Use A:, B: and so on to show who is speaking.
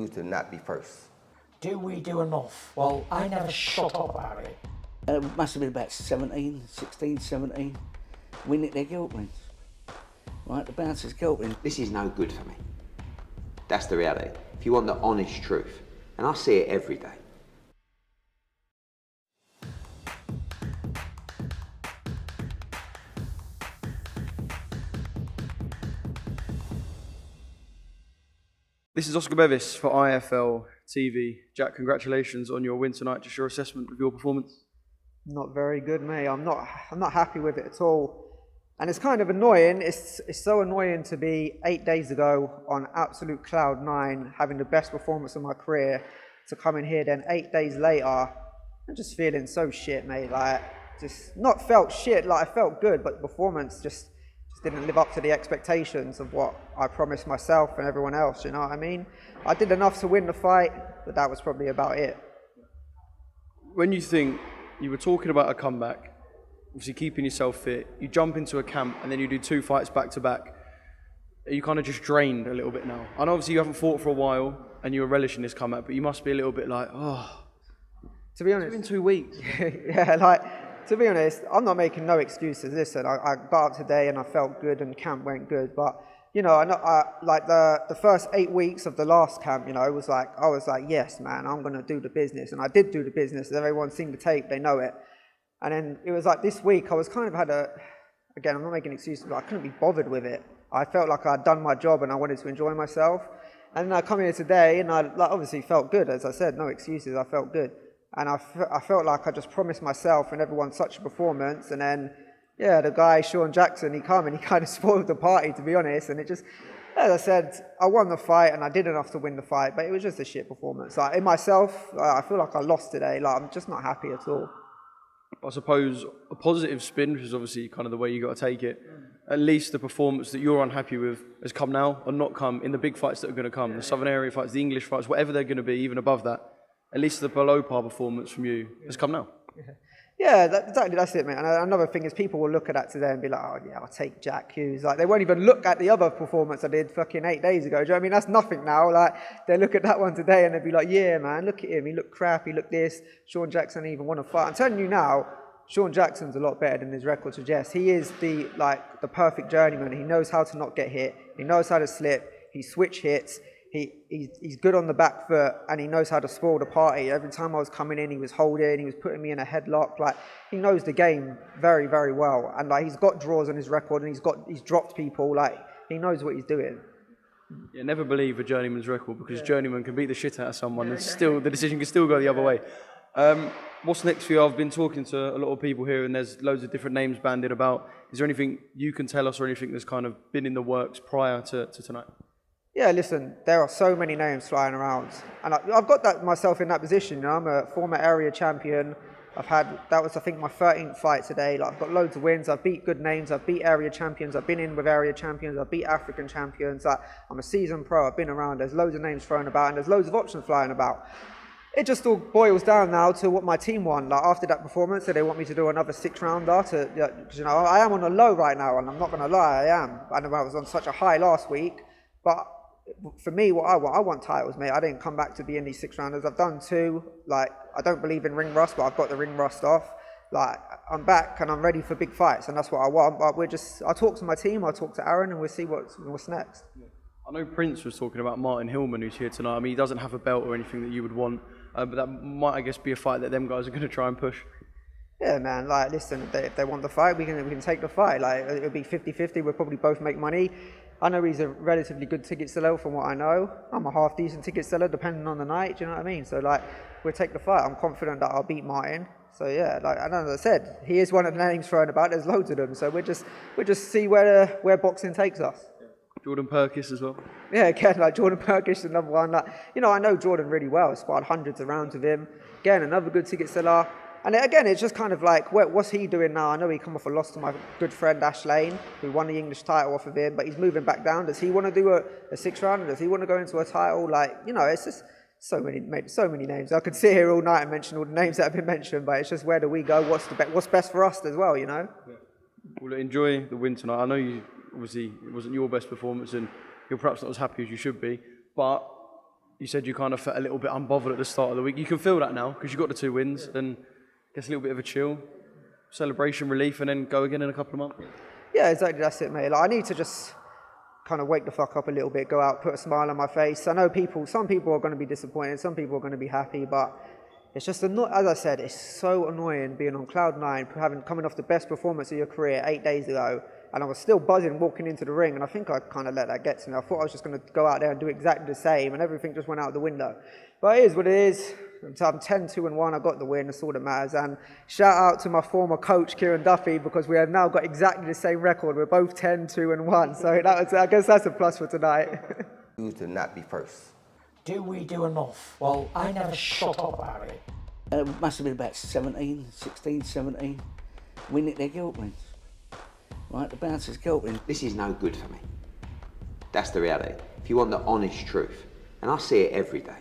A: choose to not be first?
B: Do we do enough? Well, I never shut up about it.
C: It must have been about 16, 17. We nicked their guilt rings. Right, the bouncer's guilt ring.
D: This is no good for me. That's the reality. If you want the honest truth, and I see it every day.
E: This is Oscar Bevis for IFL TV. Jack, congratulations on your win tonight. Just your assessment of your performance.
F: Not very good, mate. I'm not happy with it at all. And it's kind of annoying. It's so annoying to be 8 days ago on absolute cloud 9, having the best performance of my career, to come in here then 8 days later and just feeling so shit, mate. Like, just not felt shit, like I felt good, but the performance just didn't live up to the expectations of what I promised myself and everyone else, you know what I mean? I did enough to win the fight, but that was probably about it.
E: When you think, you were talking about a comeback, obviously keeping yourself fit, you jump into a camp and then you do 2 fights back to back. Are you kind of just drained a little bit now? And obviously you haven't fought for a while and you're relishing this comeback, but you must be a little bit like, oh.
F: To be honest.
E: It's been 2 weeks.
F: Yeah, like, to be honest, I'm not making no excuses. Listen, I got up today and I felt good and camp went good. But, you know, like the first 8 weeks of the last camp, you know, I was like, yes, man, I'm going to do the business. And I did do the business. Everyone's seen the tape, they know it. And then it was like this week, I was kind of again, I'm not making excuses, but I couldn't be bothered with it. I felt like I'd done my job and I wanted to enjoy myself. And then I come here today and I obviously felt good. As I said, no excuses, I felt good. And I felt like I just promised myself and everyone such a performance. And then, yeah, the guy, Sean Jackson, he come and he kind of spoiled the party, to be honest. And it just, as I said, I won the fight and I did enough to win the fight, but it was just a shit performance. Like, in myself, I feel like I lost today. Like, I'm just not happy at all.
E: I suppose a positive spin, which is obviously kind of the way you got to take it. At least the performance that you're unhappy with has come now and not come in the big fights that are going to come. The Southern Area fights, the English fights, whatever they're going to be, even above that. At least the below par performance from you has come now.
F: Yeah, exactly, that's it, mate. And another thing is people will look at that today and be like, oh yeah, I'll take Jack Hughes. Like, they won't even look at the other performance I did fucking 8 days ago. Do you know what I mean? That's nothing now. Like, they look at that one today and they'll be like, yeah, man, look at him. He looked crap, he looked this. Sean Jackson even won a fight. I'm telling you now, Sean Jackson's a lot better than his record suggests. He is the perfect journeyman. He knows how to not get hit. He knows how to slip. He switch hits. He's good on the back foot and he knows how to spoil the party. Every time I was coming in, he was holding, he was putting me in a headlock. Like, he knows the game very, very well. And like, he's got draws on his record and he's dropped people. Like, he knows what he's doing.
E: Yeah, never believe a journeyman's record, because journeyman can beat the shit out of someone and still the decision can still go the other way. What's next for you? I've been talking to a lot of people here and there's loads of different names bandied about. Is there anything you can tell us or anything that's kind of been in the works prior to tonight?
F: Yeah, listen, there are so many names flying around. And I've got myself in that position. You know, I'm a former area champion. That was, I think, my 13th fight today. Like, I've got loads of wins. I've beat good names. I've beat area champions. I've been in with area champions. I've beat African champions. Like, I'm a seasoned pro. I've been around. There's loads of names thrown about and there's loads of options flying about. It just all boils down now to what my team won. Like, after that performance, they want me to do another 6-rounder because, you know, I am on a low right now, and I'm not going to lie, I am. I know I was on such a high last week, but for me, what I want titles, mate. I didn't come back to be in these 6-rounders. I've done 2. Like, I don't believe in ring rust, but I've got the ring rust off. Like, I'm back and I'm ready for big fights, and that's what I want. But I'll talk to my team, I'll talk to Aaron, and we'll see what's next.
E: I know Prince was talking about Martin Hillman, who's here tonight. I mean, he doesn't have a belt or anything that you would want, but that might, I guess, be a fight that them guys are going to try and push.
F: Yeah, man, like, listen, if they want the fight, we can take the fight. Like, it'll be 50-50, we'll probably both make money. I know he's a relatively good ticket seller from what I know. I'm a half-decent ticket seller, depending on the night, do you know what I mean? So, like, we'll take the fight. I'm confident that I'll beat Martin. So, yeah, like, and as I said, he is one of the names thrown about. There's loads of them. So we'll just see where boxing takes us.
E: Jordan Perkis as well?
F: Yeah, again, like, Jordan Perkis is another one. Like, you know, I know Jordan really well. I sparred hundreds of rounds with him. Again, another good ticket seller. And again, it's just kind of like, what's he doing now? I know he come off a loss to my good friend Ash Lane, who won the English title off of him, but he's moving back down. Does he want to do a 6-rounder? Does he want to go into a title? Like, you know, it's just so many names. I could sit here all night and mention all the names that have been mentioned, but it's just, where do we go? What's best for us as well, you know?
E: Yeah. Well, enjoy the win tonight. I know you, obviously, it wasn't your best performance and you're perhaps not as happy as you should be, but you said you kind of felt a little bit unbothered at the start of the week. You can feel that now because you got the 2 wins and gets a little bit of a chill, celebration, relief, and then go again in a couple of months.
F: Yeah, exactly. That's it, mate. Like, I need to just kind of wake the fuck up a little bit, go out, put a smile on my face. I know some people are going to be disappointed, some people are going to be happy, but it's just, as I said, it's so annoying being on cloud nine, coming off the best performance of your career 8 days ago, and I was still buzzing walking into the ring, and I think I kind of let that get to me. I thought I was just going to go out there and do exactly the same, and everything just went out the window. But it is what it is. So I'm 10-2-1. I got the win. That's all that matters. And shout out to my former coach, Kieran Duffy, because we have now got exactly the same record. We're both 10-2-1. So I guess that's a plus for tonight.
A: To not be first.
B: Do we do enough? Well, I never shut up about it.
C: It must have been about 16, 17. We nicked their guilt rings. Right, the bouncers' guilt rings.
D: This is no good for me. That's the reality. If you want the honest truth, and I see it every day.